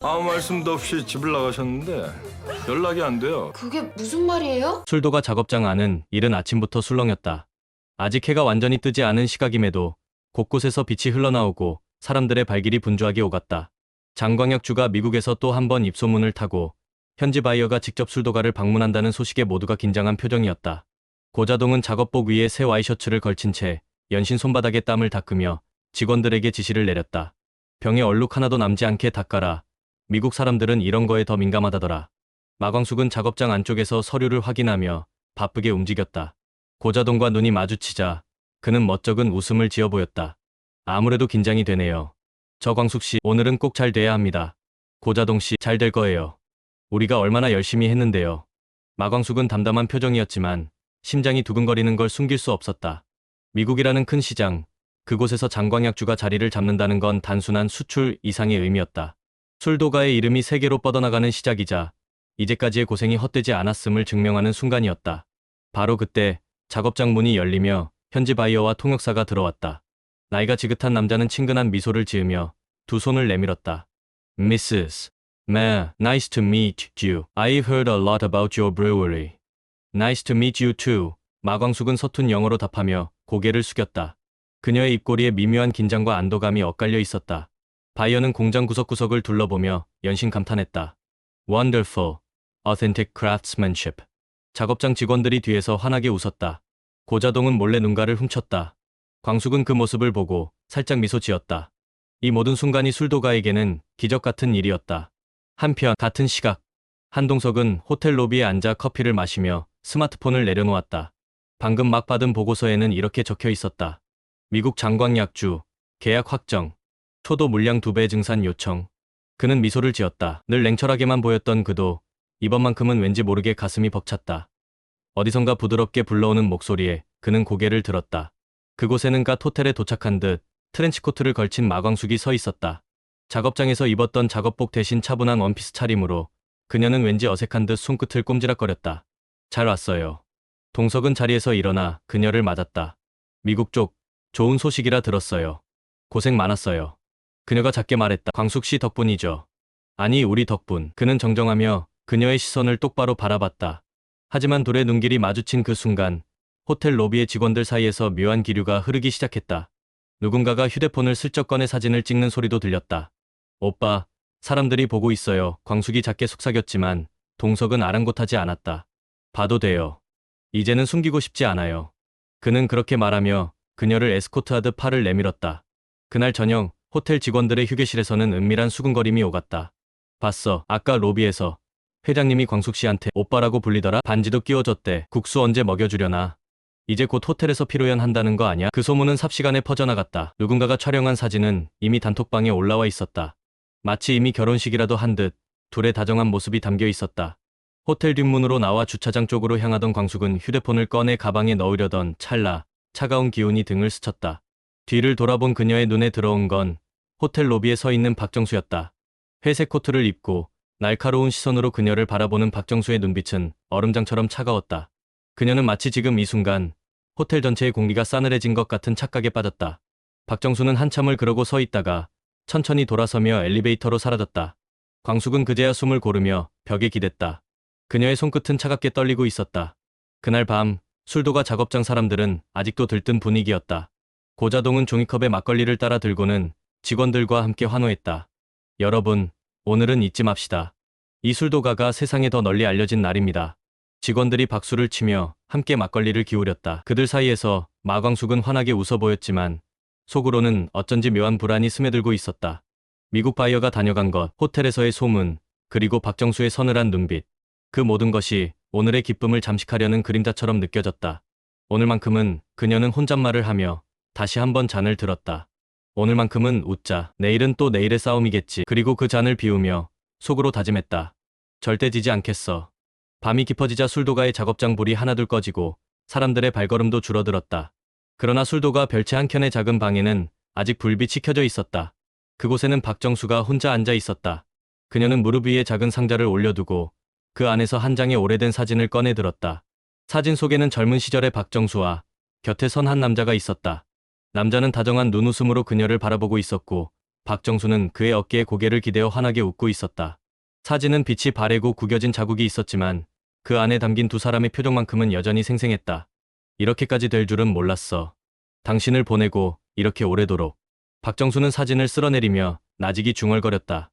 아무 말씀도 없이 집을 나가셨는데 연락이 안 돼요. 그게 무슨 말이에요? 술도가 작업장 안은 이른 아침부터 술렁였다. 아직 해가 완전히 뜨지 않은 시각임에도 곳곳에서 빛이 흘러나오고 사람들의 발길이 분주하게 오갔다. 장광혁주가 미국에서 또 한 번 입소문을 타고 현지 바이어가 직접 술도가를 방문한다는 소식에 모두가 긴장한 표정이었다. 고자동은 작업복 위에 새 와이셔츠를 걸친 채 연신 손바닥에 땀을 닦으며 직원들에게 지시를 내렸다. 병에 얼룩 하나도 남지 않게 닦아라. 미국 사람들은 이런 거에 더 민감하다더라. 마광숙은 작업장 안쪽에서 서류를 확인하며 바쁘게 움직였다. 고자동과 눈이 마주치자 그는 멋쩍은 웃음을 지어 보였다. 아무래도 긴장이 되네요. 저 광숙씨, 오늘은 꼭 잘 돼야 합니다. 고자동씨, 잘 될 거예요. 우리가 얼마나 열심히 했는데요. 마광숙은 담담한 표정이었지만 심장이 두근거리는 걸 숨길 수 없었다. 미국이라는 큰 시장, 그곳에서 장광약주가 자리를 잡는다는 건 단순한 수출 이상의 의미였다. 술도가의 이름이 세계로 뻗어나가는 시작이자 이제까지의 고생이 헛되지 않았음을 증명하는 순간이었다. 바로 그때 작업장 문이 열리며 현지 바이어와 통역사가 들어왔다. 나이가 지긋한 남자는 친근한 미소를 지으며 두 손을 내밀었다. Mrs. Ma, nice to meet you. I've heard a lot about your brewery. Nice to meet you too. 마광숙은 서툰 영어로 답하며 고개를 숙였다. 그녀의 입꼬리에 미묘한 긴장과 안도감이 엇갈려 있었다. 바이어는 공장 구석구석을 둘러보며 연신 감탄했다. Wonderful, authentic craftsmanship. 작업장 직원들이 뒤에서 환하게 웃었다. 고자동은 몰래 눈가를 훔쳤다. 광숙은 그 모습을 보고 살짝 미소 지었다. 이 모든 순간이 술도가에게는 기적 같은 일이었다. 한편 같은 시각, 한동석은 호텔 로비에 앉아 커피를 마시며 스마트폰을 내려놓았다. 방금 막 받은 보고서에는 이렇게 적혀 있었다. 미국 장광약주, 계약 확정, 초도 물량 2배 증산 요청. 그는 미소를 지었다. 늘 냉철하게만 보였던 그도 이번만큼은 왠지 모르게 가슴이 벅찼다. 어디선가 부드럽게 불러오는 목소리에 그는 고개를 들었다. 그곳에는 갓 호텔에 도착한 듯 트렌치코트를 걸친 마광숙이 서 있었다. 작업장에서 입었던 작업복 대신 차분한 원피스 차림으로 그녀는 왠지 어색한 듯 손끝을 꼼지락거렸다. 잘 왔어요. 동석은 자리에서 일어나 그녀를 맞았다. 미국 쪽 좋은 소식이라 들었어요. 고생 많았어요. 그녀가 작게 말했다. 광숙 씨 덕분이죠. 아니, 우리 덕분. 그는 정정하며 그녀의 시선을 똑바로 바라봤다. 하지만 둘의 눈길이 마주친 그 순간 호텔 로비의 직원들 사이에서 묘한 기류가 흐르기 시작했다. 누군가가 휴대폰을 슬쩍 꺼내 사진을 찍는 소리도 들렸다. 오빠, 사람들이 보고 있어요. 광숙이 작게 속삭였지만 동석은 아랑곳하지 않았다. 봐도 돼요. 이제는 숨기고 싶지 않아요. 그는 그렇게 말하며 그녀를 에스코트하듯 팔을 내밀었다. 그날 저녁 호텔 직원들의 휴게실에서는 은밀한 수군거림이 오갔다. 봤어, 아까 로비에서 회장님이 광숙 씨한테 오빠라고 불리더라. 반지도 끼워줬대. 국수 언제 먹여주려나. 이제 곧 호텔에서 피로연 한다는 거 아냐? 그 소문은 삽시간에 퍼져나갔다. 누군가가 촬영한 사진은 이미 단톡방에 올라와 있었다. 마치 이미 결혼식이라도 한 듯 둘의 다정한 모습이 담겨 있었다. 호텔 뒷문으로 나와 주차장 쪽으로 향하던 광숙은 휴대폰을 꺼내 가방에 넣으려던 찰나 차가운 기운이 등을 스쳤다. 뒤를 돌아본 그녀의 눈에 들어온 건 호텔 로비에 서 있는 박정수였다. 회색 코트를 입고 날카로운 시선으로 그녀를 바라보는 박정수의 눈빛은 얼음장처럼 차가웠다. 그녀는 마치 지금 이 순간 호텔 전체의 공기가 싸늘해진 것 같은 착각에 빠졌다. 박정수는 한참을 그러고 서 있다가 천천히 돌아서며 엘리베이터로 사라졌다. 광숙은 그제야 숨을 고르며 벽에 기댔다. 그녀의 손끝은 차갑게 떨리고 있었다. 그날 밤 술도가 작업장 사람들은 아직도 들뜬 분위기였다. 고자동은 종이컵에 막걸리를 따라 들고는 직원들과 함께 환호했다. 여러분, 오늘은 잊지 맙시다. 이 술도가가 세상에 더 널리 알려진 날입니다. 직원들이 박수를 치며 함께 막걸리를 기울였다. 그들 사이에서 마광숙은 환하게 웃어 보였지만 속으로는 어쩐지 묘한 불안이 스며들고 있었다. 미국 바이어가 다녀간 것, 호텔에서의 소문, 그리고 박정수의 서늘한 눈빛. 그 모든 것이 오늘의 기쁨을 잠식하려는 그림자처럼 느껴졌다. 오늘만큼은 그녀는 혼잣말을 하며 다시 한번 잔을 들었다. 오늘만큼은 웃자. 내일은 또 내일의 싸움이겠지. 그리고 그 잔을 비우며 속으로 다짐했다. 절대 지지 않겠어. 밤이 깊어지자 술도가의 작업장 불이 하나둘 꺼지고 사람들의 발걸음도 줄어들었다. 그러나 술도가 별채 한켠의 작은 방에는 아직 불빛이 켜져 있었다. 그곳에는 박정수가 혼자 앉아 있었다. 그녀는 무릎 위에 작은 상자를 올려두고 그 안에서 한 장의 오래된 사진을 꺼내 들었다. 사진 속에는 젊은 시절의 박정수와 곁에 선 한 남자가 있었다. 남자는 다정한 눈웃음으로 그녀를 바라보고 있었고 박정수는 그의 어깨에 고개를 기대어 환하게 웃고 있었다. 사진은 빛이 바래고 구겨진 자국이 있었지만 그 안에 담긴 두 사람의 표정만큼은 여전히 생생했다. 이렇게까지 될 줄은 몰랐어. 당신을 보내고 이렇게 오래도록. 박정수는 사진을 쓸어내리며 나직이 중얼거렸다.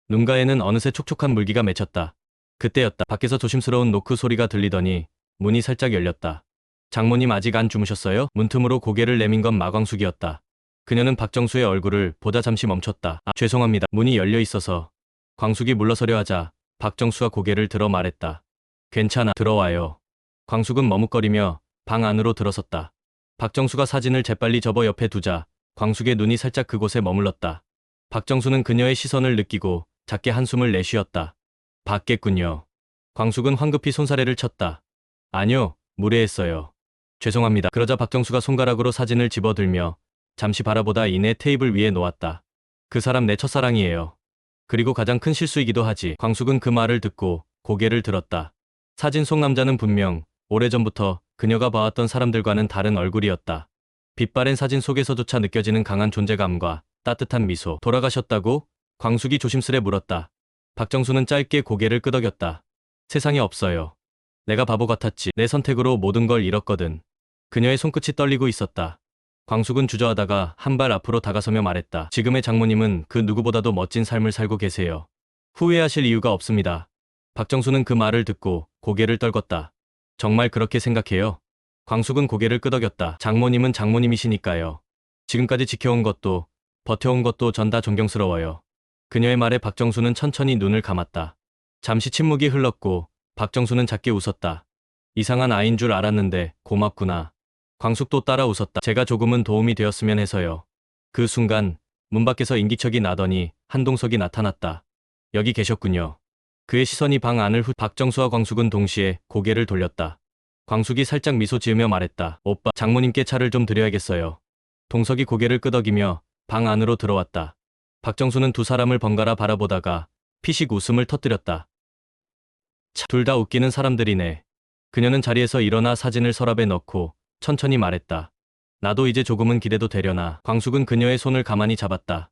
눈가에는 어느새 촉촉한 물기가 맺혔다. 그때였다. 밖에서 조심스러운 노크 소리가 들리더니 문이 살짝 열렸다. 장모님 아직 안 주무셨어요? 문틈으로 고개를 내민 건 마광숙이었다. 그녀는 박정수의 얼굴을 보다 잠시 멈췄다. 죄송합니다. 문이 열려 있어서. 광숙이 물러서려 하자 박정수가 고개를 들어 말했다. 괜찮아. 들어와요. 광숙은 머뭇거리며 방 안으로 들어섰다. 박정수가 사진을 재빨리 접어 옆에 두자 광숙의 눈이 살짝 그곳에 머물렀다. 박정수는 그녀의 시선을 느끼고 작게 한숨을 내쉬었다. 봤겠군요. 광숙은 황급히 손사래를 쳤다. 아니요, 무례했어요. 죄송합니다. 그러자 박정수가 손가락으로 사진을 집어들며 잠시 바라보다 이내 테이블 위에 놓았다. 그 사람 내 첫사랑이에요. 그리고 가장 큰 실수이기도 하지. 광숙은 그 말을 듣고 고개를 들었다. 사진 속 남자는 분명 오래전부터 그녀가 봐왔던 사람들과는 다른 얼굴이었다. 빛바랜 사진 속에서조차 느껴지는 강한 존재감과 따뜻한 미소. 돌아가셨다고? 광숙이 조심스레 물었다. 박정수는 짧게 고개를 끄덕였다. 세상에 없어요. 내가 바보 같았지. 내 선택으로 모든 걸 잃었거든. 그녀의 손끝이 떨리고 있었다. 광숙은 주저하다가 한 발 앞으로 다가서며 말했다. 지금의 장모님은 그 누구보다도 멋진 삶을 살고 계세요. 후회하실 이유가 없습니다. 박정수는 그 말을 듣고 고개를 떨궜다. 정말 그렇게 생각해요? 광숙은 고개를 끄덕였다. 장모님은 장모님이시니까요. 지금까지 지켜온 것도 버텨온 것도 전 다 존경스러워요. 그녀의 말에 박정수는 천천히 눈을 감았다. 잠시 침묵이 흘렀고 박정수는 작게 웃었다. 이상한 아인 줄 알았는데 고맙구나. 광숙도 따라 웃었다. 제가 조금은 도움이 되었으면 해서요. 그 순간 문 밖에서 인기척이 나더니 한동석이 나타났다. 여기 계셨군요. 그의 시선이 방 안을 박정수와 광숙은 동시에 고개를 돌렸다. 광숙이 살짝 미소 지으며 말했다. 오빠, 장모님께 차를 좀 드려야겠어요. 동석이 고개를 끄덕이며 방 안으로 들어왔다. 박정수는 두 사람을 번갈아 바라보다가 피식 웃음을 터뜨렸다. 둘 다 웃기는 사람들이네. 그녀는 자리에서 일어나 사진을 서랍에 넣고 천천히 말했다. 나도 이제 조금은 기대도 되려나. 광숙은 그녀의 손을 가만히 잡았다.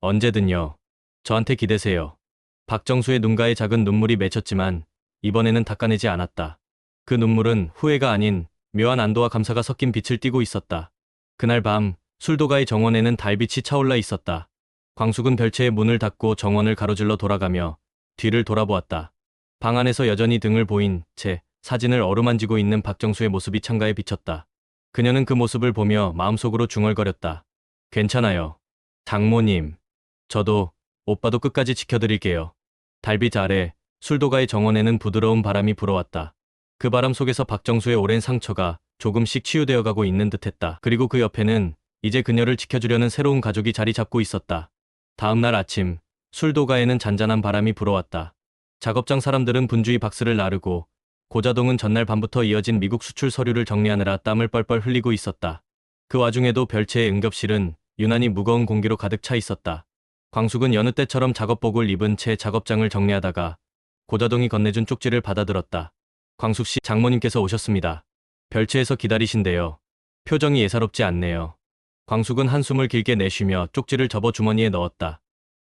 언제든요. 저한테 기대세요. 박정수의 눈가에 작은 눈물이 맺혔지만 이번에는 닦아내지 않았다. 그 눈물은 후회가 아닌 묘한 안도와 감사가 섞인 빛을 띠고 있었다. 그날 밤 술도가의 정원에는 달빛이 차올라 있었다. 광숙은 별채의 문을 닫고 정원을 가로질러 돌아가며 뒤를 돌아보았다. 방 안에서 여전히 등을 보인 채 사진을 어루만지고 있는 박정수의 모습이 창가에 비쳤다. 그녀는 그 모습을 보며 마음속으로 중얼거렸다. 괜찮아요. 장모님. 저도, 오빠도 끝까지 지켜드릴게요. 달빛 아래 술도가의 정원에는 부드러운 바람이 불어왔다. 그 바람 속에서 박정수의 오랜 상처가 조금씩 치유되어 가고 있는 듯했다. 그리고 그 옆에는 이제 그녀를 지켜주려는 새로운 가족이 자리 잡고 있었다. 다음 날 아침, 술도가에는 잔잔한 바람이 불어왔다. 작업장 사람들은 분주히 박스를 나르고 고자동은 전날 밤부터 이어진 미국 수출 서류를 정리하느라 땀을 뻘뻘 흘리고 있었다. 그 와중에도 별채의 응급실은 유난히 무거운 공기로 가득 차 있었다. 광숙은 여느 때처럼 작업복을 입은 채 작업장을 정리하다가 고자동이 건네준 쪽지를 받아들었다. 광숙씨, 장모님께서 오셨습니다. 별채에서 기다리신대요. 표정이 예사롭지 않네요. 광숙은 한숨을 길게 내쉬며 쪽지를 접어 주머니에 넣었다.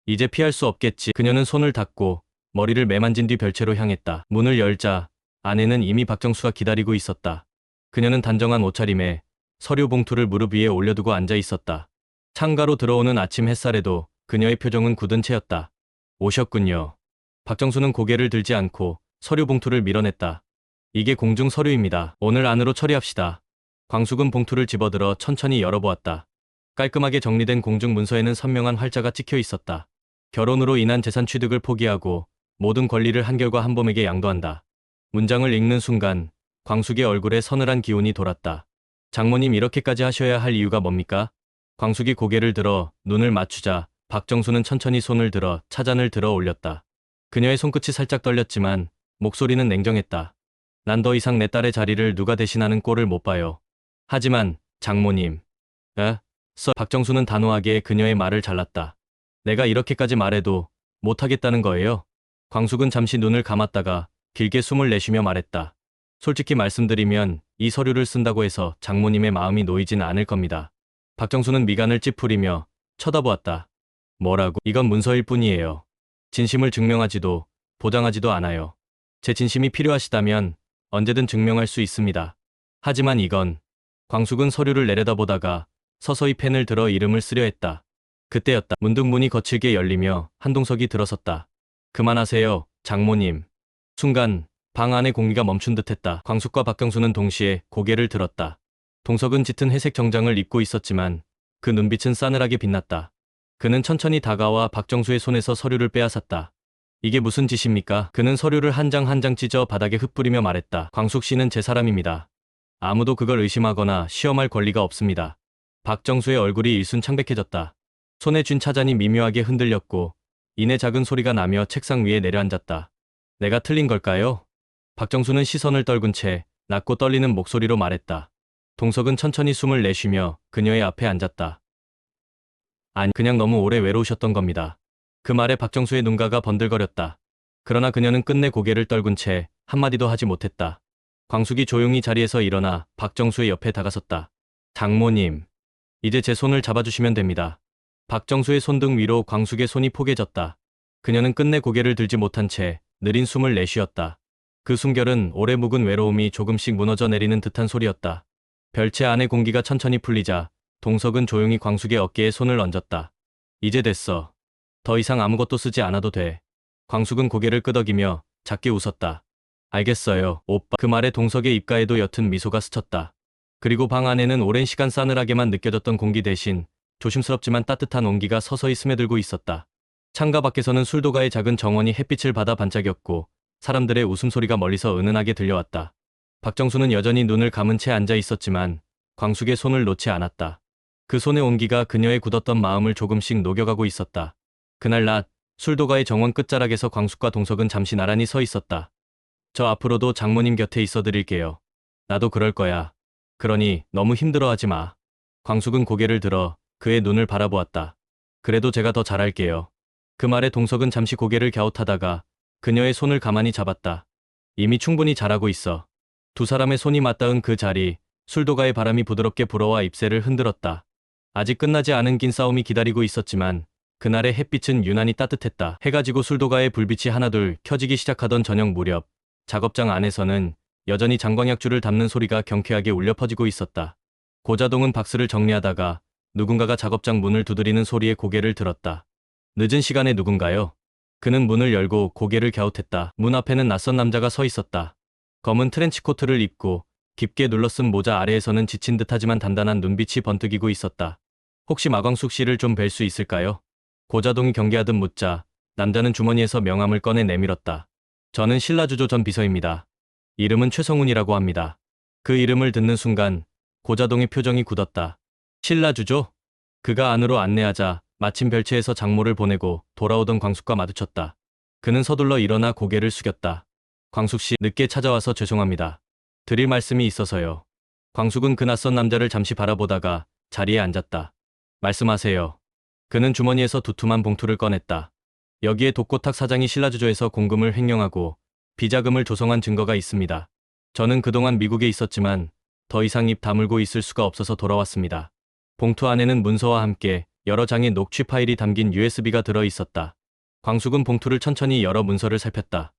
이제 피할 수 없겠지. 그녀는 손을 닫고 머리를 매만진 뒤 별채로 향했다. 문을 열자 안에는 이미 박정수가 기다리고 있었다. 그녀는 단정한 옷차림에 서류 봉투를 무릎 위에 올려두고 앉아 있었다. 창가로 들어오는 아침 햇살에도 그녀의 표정은 굳은 채였다. 오셨군요. 박정수는 고개를 들지 않고 서류 봉투를 밀어냈다. 이게 공중 서류입니다. 오늘 안으로 처리합시다. 광숙은 봉투를 집어들어 천천히 열어보았다. 깔끔하게 정리된 공중 문서에는 선명한 활자가 찍혀 있었다. 결혼으로 인한 재산 취득을 포기하고 모든 권리를 한결과 한범에게 양도한다. 문장을 읽는 순간 광숙의 얼굴에 서늘한 기운이 돌았다. 장모님, 이렇게까지 하셔야 할 이유가 뭡니까? 광숙이 고개를 들어 눈을 맞추자 박정수는 천천히 손을 들어 차잔을 들어 올렸다. 그녀의 손끝이 살짝 떨렸지만 목소리는 냉정했다. 난 더 이상 내 딸의 자리를 누가 대신하는 꼴을 못 봐요. 하지만 장모님. 박정수는 단호하게 그녀의 말을 잘랐다. 내가 이렇게까지 말해도 못하겠다는 거예요? 광숙은 잠시 눈을 감았다가 길게 숨을 내쉬며 말했다. 솔직히 말씀드리면 이 서류를 쓴다고 해서 장모님의 마음이 놓이진 않을 겁니다. 박정수는 미간을 찌푸리며 쳐다보았다. 뭐라고? 이건 문서일 뿐이에요. 진심을 증명하지도 보장하지도 않아요. 제 진심이 필요하시다면 언제든 증명할 수 있습니다. 하지만 이건 광숙은 서류를 내려다보다가 서서히 펜을 들어 이름을 쓰려 했다. 그때였다. 문득 문이 거칠게 열리며 한동석이 들어섰다. 그만하세요, 장모님. 순간 방 안의 공기가 멈춘 듯했다. 광숙과 박경수는 동시에 고개를 들었다. 동석은 짙은 회색 정장을 입고 있었지만 그 눈빛은 싸늘하게 빛났다. 그는 천천히 다가와 박정수의 손에서 서류를 빼앗았다. 이게 무슨 짓입니까? 그는 서류를 한 장 한 장 찢어 바닥에 흩뿌리며 말했다. 광숙 씨는 제 사람입니다. 아무도 그걸 의심하거나 시험할 권리가 없습니다. 박정수의 얼굴이 일순 창백해졌다. 손에 쥔 차잔이 미묘하게 흔들렸고 이내 작은 소리가 나며 책상 위에 내려앉았다. 내가 틀린 걸까요? 박정수는 시선을 떨군 채 낮고 떨리는 목소리로 말했다. 동석은 천천히 숨을 내쉬며 그녀의 앞에 앉았다. 아니, 그냥 너무 오래 외로우셨던 겁니다. 그 말에 박정수의 눈가가 번들거렸다. 그러나 그녀는 끝내 고개를 떨군 채 한마디도 하지 못했다. 광숙이 조용히 자리에서 일어나 박정수의 옆에 다가섰다. 장모님, 이제 제 손을 잡아주시면 됩니다. 박정수의 손등 위로 광숙의 손이 포개졌다. 그녀는 끝내 고개를 들지 못한 채 느린 숨을 내쉬었다. 그 숨결은 오래 묵은 외로움이 조금씩 무너져 내리는 듯한 소리였다. 별채 안의 공기가 천천히 풀리자 동석은 조용히 광숙의 어깨에 손을 얹었다. 이제 됐어. 더 이상 아무것도 쓰지 않아도 돼. 광숙은 고개를 끄덕이며 작게 웃었다. 알겠어요, 오빠. 그 말에 동석의 입가에도 옅은 미소가 스쳤다. 그리고 방 안에는 오랜 시간 싸늘하게만 느껴졌던 공기 대신 조심스럽지만 따뜻한 온기가 서서히 스며들고 있었다. 창가 밖에서는 술도가의 작은 정원이 햇빛을 받아 반짝였고 사람들의 웃음소리가 멀리서 은은하게 들려왔다. 박정수는 여전히 눈을 감은 채 앉아 있었지만 광숙의 손을 놓지 않았다. 그 손의 온기가 그녀의 굳었던 마음을 조금씩 녹여가고 있었다. 그날 낮 술도가의 정원 끝자락에서 광숙과 동석은 잠시 나란히 서 있었다. 저 앞으로도 장모님 곁에 있어 드릴게요. 나도 그럴 거야. 그러니 너무 힘들어하지 마. 광숙은 고개를 들어 그의 눈을 바라보았다. 그래도 제가 더 잘할게요. 그 말에 동석은 잠시 고개를 갸웃하다가 그녀의 손을 가만히 잡았다. 이미 충분히 잘하고 있어. 두 사람의 손이 맞닿은 그 자리, 술도가의 바람이 부드럽게 불어와 잎새를 흔들었다. 아직 끝나지 않은 긴 싸움이 기다리고 있었지만 그날의 햇빛은 유난히 따뜻했다. 해가 지고 술도가의 불빛이 하나둘 켜지기 시작하던 저녁 무렵, 작업장 안에서는 여전히 장광약줄을 담는 소리가 경쾌하게 울려 퍼지고 있었다. 고자동은 박스를 정리하다가 누군가가 작업장 문을 두드리는 소리에 고개를 들었다. 늦은 시간에 누군가요? 그는 문을 열고 고개를 갸웃했다. 문 앞에는 낯선 남자가 서 있었다. 검은 트렌치코트를 입고 깊게 눌러쓴 모자 아래에서는 지친 듯하지만 단단한 눈빛이 번뜩이고 있었다. 혹시 마광숙 씨를 좀 뵐 수 있을까요? 고자동이 경계하듯 묻자 남자는 주머니에서 명함을 꺼내 내밀었다. 저는 신라주조 전 비서입니다. 이름은 최성훈이라고 합니다. 그 이름을 듣는 순간 고자동의 표정이 굳었다. 신라주조? 그가 안으로 안내하자 마침 별채에서 장모를 보내고 돌아오던 광숙과 마주쳤다. 그는 서둘러 일어나 고개를 숙였다. 광숙 씨, 늦게 찾아와서 죄송합니다. 드릴 말씀이 있어서요. 광숙은 그 낯선 남자를 잠시 바라보다가 자리에 앉았다. 말씀하세요. 그는 주머니에서 두툼한 봉투를 꺼냈다. 여기에 독고탁 사장이 신라주조에서 공금을 횡령하고 비자금을 조성한 증거가 있습니다. 저는 그동안 미국에 있었지만 더 이상 입 다물고 있을 수가 없어서 돌아왔습니다. 봉투 안에는 문서와 함께 여러 장의 녹취 파일이 담긴 USB가 들어 있었다. 광숙은 봉투를 천천히 열어 문서를 살폈다.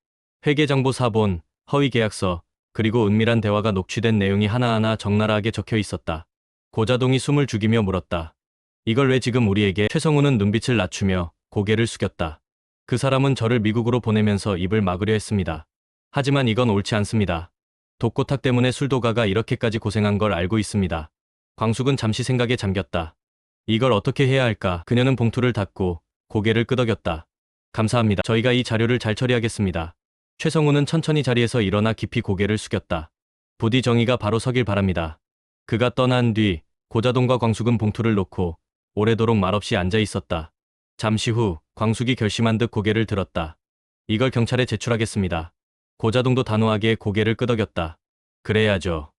회계정보 사본, 허위계약서, 그리고 은밀한 대화가 녹취된 내용이 하나하나 적나라하게 적혀 있었다. 고자동이 숨을 죽이며 물었다. 이걸 왜 지금 우리에게? 최성우는 눈빛을 낮추며 고개를 숙였다. 그 사람은 저를 미국으로 보내면서 입을 막으려 했습니다. 하지만 이건 옳지 않습니다. 독고탁 때문에 술도가가 이렇게까지 고생한 걸 알고 있습니다. 광숙은 잠시 생각에 잠겼다. 이걸 어떻게 해야 할까? 그녀는 봉투를 닫고 고개를 끄덕였다. 감사합니다. 저희가 이 자료를 잘 처리하겠습니다. 최성우는 천천히 자리에서 일어나 깊이 고개를 숙였다. 부디 정의가 바로 서길 바랍니다. 그가 떠난 뒤 고자동과 광숙은 봉투를 놓고 오래도록 말없이 앉아 있었다. 잠시 후 광숙이 결심한 듯 고개를 들었다. 이걸 경찰에 제출하겠습니다. 고자동도 단호하게 고개를 끄덕였다. 그래야죠.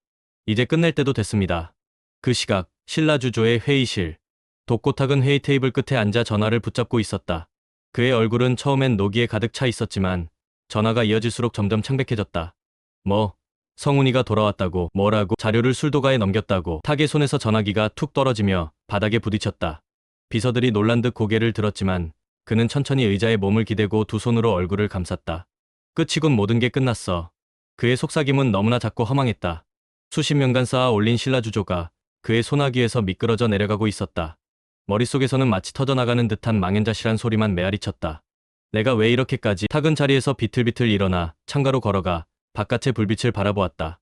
이제 끝낼 때도 됐습니다. 그 시각 신라주조의 회의실. 독고탁은 회의 테이블 끝에 앉아 전화를 붙잡고 있었다. 그의 얼굴은 처음엔 노기에 가득 차 있었지만 전화가 이어질수록 점점 창백해졌다. 성훈이가 돌아왔다고? 뭐라고? 자료를 술도가에 넘겼다고? 탁의 손에서 전화기가 툭 떨어지며 바닥에 부딪혔다. 비서들이 놀란 듯 고개를 들었지만 그는 천천히 의자에 몸을 기대고 두 손으로 얼굴을 감쌌다. 끝이군 모든 게 끝났어. 그의 속삭임은 너무나 작고 허망했다. 수십 년간 쌓아 올린 신라주조가 그의 소나귀에서 미끄러져 내려가고 있었다. 머릿속에서는 마치 터져나가는 듯한 망연자실한 소리만 메아리쳤다. 내가 왜 이렇게까지 탁은 자리에서 비틀비틀 일어나 창가로 걸어가 바깥의 불빛을 바라보았다.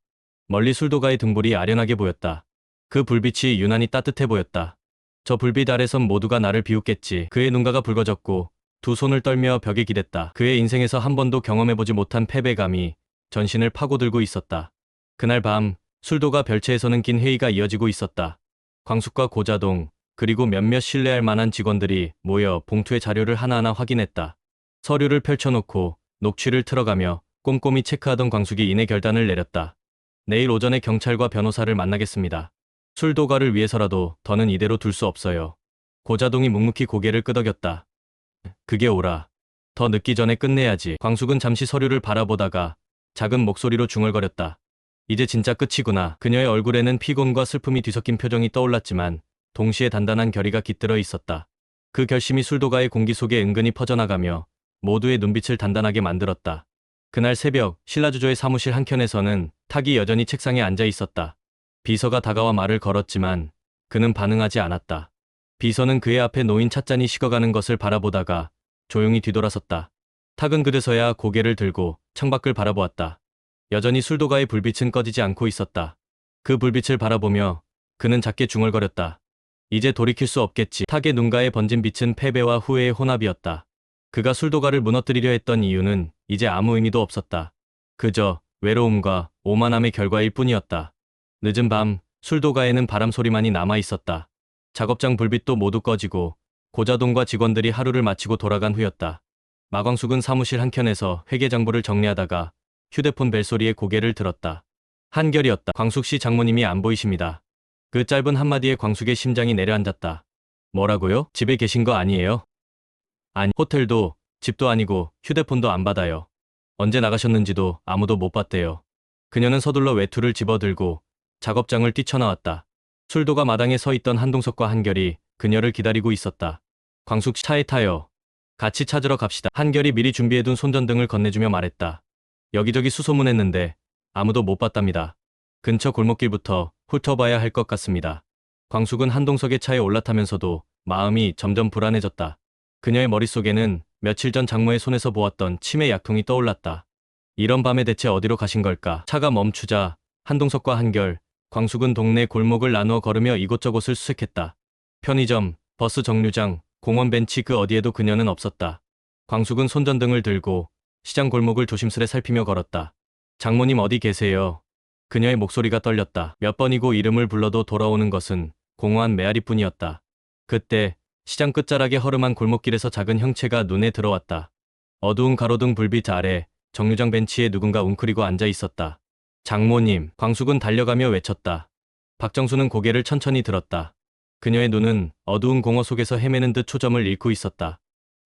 멀리 술도가의 등불이 아련하게 보였다. 그 불빛이 유난히 따뜻해 보였다. 저 불빛 아래선 모두가 나를 비웃겠지. 그의 눈가가 붉어졌고 두 손을 떨며 벽에 기댔다. 그의 인생에서 한 번도 경험해보지 못한 패배감이 전신을 파고들고 있었다. 그날 밤 술도가 별채에서는 긴 회의가 이어지고 있었다. 광숙과 고자동 그리고 몇몇 신뢰할 만한 직원들이 모여 봉투의 자료를 하나하나 확인했다. 서류를 펼쳐놓고 녹취를 틀어가며 꼼꼼히 체크하던 광숙이 이내 결단을 내렸다. 내일 오전에 경찰과 변호사를 만나겠습니다. 술도가를 위해서라도 더는 이대로 둘 수 없어요. 고자동이 묵묵히 고개를 끄덕였다. 그게 옳아. 더 늦기 전에 끝내야지. 광숙은 잠시 서류를 바라보다가 작은 목소리로 중얼거렸다. 이제 진짜 끝이구나. 그녀의 얼굴에는 피곤과 슬픔이 뒤섞인 표정이 떠올랐지만 동시에 단단한 결의가 깃들어 있었다. 그 결심이 술도가의 공기 속에 은근히 퍼져나가며 모두의 눈빛을 단단하게 만들었다. 그날 새벽 신라주조의 사무실 한켠에서는 탁이 여전히 책상에 앉아 있었다. 비서가 다가와 말을 걸었지만 그는 반응하지 않았다. 비서는 그의 앞에 놓인 찻잔이 식어가는 것을 바라보다가 조용히 뒤돌아섰다. 탁은 그제서야 고개를 들고 창밖을 바라보았다. 여전히 술도가의 불빛은 꺼지지 않고 있었다. 그 불빛을 바라보며 그는 작게 중얼거렸다. 이제 돌이킬 수 없겠지. 탁의 눈가에 번진 빛은 패배와 후회의 혼합이었다. 그가 술도가를 무너뜨리려 했던 이유는 이제 아무 의미도 없었다. 그저 외로움과 오만함의 결과일 뿐이었다. 늦은 밤 술도가에는 바람 소리만이 남아 있었다. 작업장 불빛도 모두 꺼지고 고자동과 직원들이 하루를 마치고 돌아간 후였다. 마광숙은 사무실 한켠에서 회계장부를 정리하다가 휴대폰 벨소리에 고개를 들었다. 한결이었다. 광숙 씨 장모님이 안 보이십니다. 그 짧은 한마디에 광숙의 심장이 내려앉았다. 뭐라고요? 집에 계신 거 아니에요? 아니, 호텔도 집도 아니고 휴대폰도 안 받아요. 언제 나가셨는지도 아무도 못 봤대요. 그녀는 서둘러 외투를 집어들고 작업장을 뛰쳐나왔다. 술도가 마당에 서 있던 한동석과 한결이 그녀를 기다리고 있었다. 광숙 차에 타요. 같이 찾으러 갑시다. 한결이 미리 준비해둔 손전등을 건네주며 말했다. 여기저기 수소문했는데 아무도 못 봤답니다. 근처 골목길부터 훑어봐야 할 것 같습니다. 광숙은 한동석의 차에 올라타면서도 마음이 점점 불안해졌다. 그녀의 머릿속에는 며칠 전 장모의 손에서 보았던 치매 약통이 떠올랐다. 이런 밤에 대체 어디로 가신 걸까? 차가 멈추자 한동석과 한결, 광숙은 동네 골목을 나누어 걸으며 이곳저곳을 수색했다. 편의점, 버스 정류장, 공원 벤치 그 어디에도 그녀는 없었다. 광숙은 손전등을 들고 시장 골목을 조심스레 살피며 걸었다. 장모님 어디 계세요? 그녀의 목소리가 떨렸다. 몇 번이고 이름을 불러도 돌아오는 것은 공허한 메아리뿐이었다. 그때 시장 끝자락의 허름한 골목길에서 작은 형체가 눈에 들어왔다. 어두운 가로등 불빛 아래 정류장 벤치에 누군가 웅크리고 앉아 있었다. 장모님, 광숙은 달려가며 외쳤다. 박정수는 고개를 천천히 들었다. 그녀의 눈은 어두운 공허 속에서 헤매는 듯 초점을 잃고 있었다.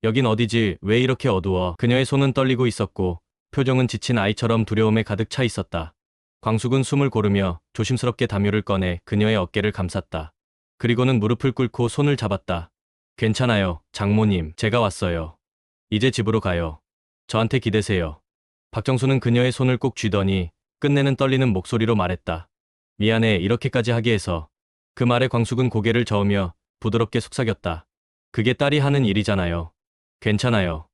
여긴 어디지? 왜 이렇게 어두워? 그녀의 손은 떨리고 있었고 표정은 지친 아이처럼 두려움에 가득 차 있었다. 광숙은 숨을 고르며 조심스럽게 담요를 꺼내 그녀의 어깨를 감쌌다. 그리고는 무릎을 꿇고 손을 잡았다. 괜찮아요, 장모님. 제가 왔어요. 이제 집으로 가요. 저한테 기대세요. 박정수는 그녀의 손을 꼭 쥐더니 끝내는 떨리는 목소리로 말했다. 미안해, 이렇게까지 하게 해서. 그 말에 광숙은 고개를 저으며 부드럽게 속삭였다. 그게 딸이 하는 일이잖아요. 괜찮아요.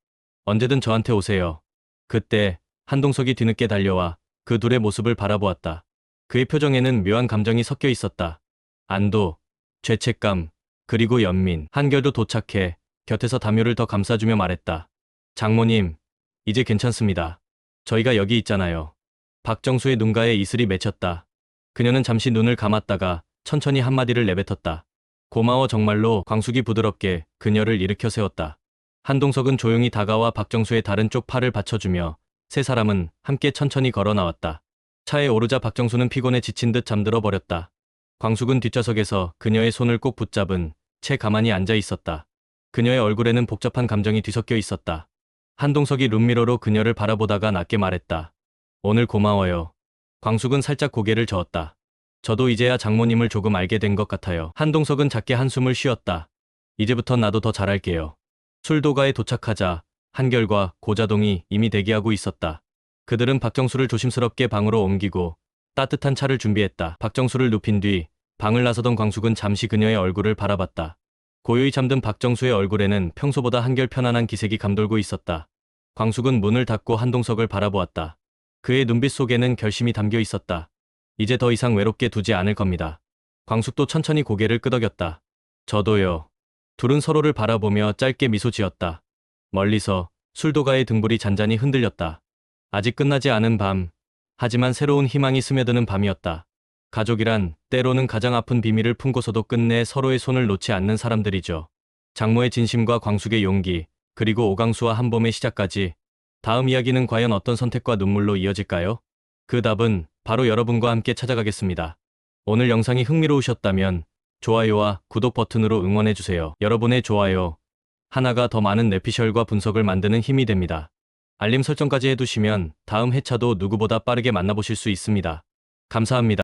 언제든 저한테 오세요. 그때 한동석이 뒤늦게 달려와 그 둘의 모습을 바라보았다. 그의 표정에는 묘한 감정이 섞여 있었다. 안도, 죄책감, 그리고 연민. 한결도 도착해 곁에서 담요를 더 감싸주며 말했다. 장모님, 이제 괜찮습니다. 저희가 여기 있잖아요. 박정수의 눈가에 이슬이 맺혔다. 그녀는 잠시 눈을 감았다가 천천히 한마디를 내뱉었다. 고마워 정말로. 광숙이 부드럽게 그녀를 일으켜 세웠다. 한동석은 조용히 다가와 박정수의 다른 쪽 팔을 받쳐주며 세 사람은 함께 천천히 걸어 나왔다. 차에 오르자 박정수는 피곤해 지친 듯 잠들어 버렸다. 광숙은 뒷좌석에서 그녀의 손을 꼭 붙잡은 채 가만히 앉아 있었다. 그녀의 얼굴에는 복잡한 감정이 뒤섞여 있었다. 한동석이 룸미러로 그녀를 바라보다가 낮게 말했다. 오늘 고마워요. 광숙은 살짝 고개를 저었다. 저도 이제야 장모님을 조금 알게 된 것 같아요. 한동석은 작게 한숨을 쉬었다. 이제부턴 나도 더 잘할게요. 술도가에 도착하자 한결과 고자동이 이미 대기하고 있었다. 그들은 박정수를 조심스럽게 방으로 옮기고 따뜻한 차를 준비했다. 박정수를 눕힌 뒤 방을 나서던 광숙은 잠시 그녀의 얼굴을 바라봤다. 고요히 잠든 박정수의 얼굴에는 평소보다 한결 편안한 기색이 감돌고 있었다. 광숙은 문을 닫고 한동석을 바라보았다. 그의 눈빛 속에는 결심이 담겨 있었다. 이제 더 이상 외롭게 두지 않을 겁니다. 광숙도 천천히 고개를 끄덕였다. 저도요. 둘은 서로를 바라보며 짧게 미소 지었다. 멀리서 술도가의 등불이 잔잔히 흔들렸다. 아직 끝나지 않은 밤, 하지만 새로운 희망이 스며드는 밤이었다. 가족이란 때로는 가장 아픈 비밀을 품고서도 끝내 서로의 손을 놓지 않는 사람들이죠. 장모의 진심과 광숙의 용기, 그리고 오강수와 한봄의 시작까지. 다음 이야기는 과연 어떤 선택과 눈물로 이어질까요? 그 답은 바로 여러분과 함께 찾아가겠습니다. 오늘 영상이 흥미로우셨다면 좋아요와 구독 버튼으로 응원해주세요. 여러분의 좋아요 하나가 더 많은 뇌피셜과 분석을 만드는 힘이 됩니다. 알림 설정까지 해두시면 다음 회차도 누구보다 빠르게 만나보실 수 있습니다. 감사합니다.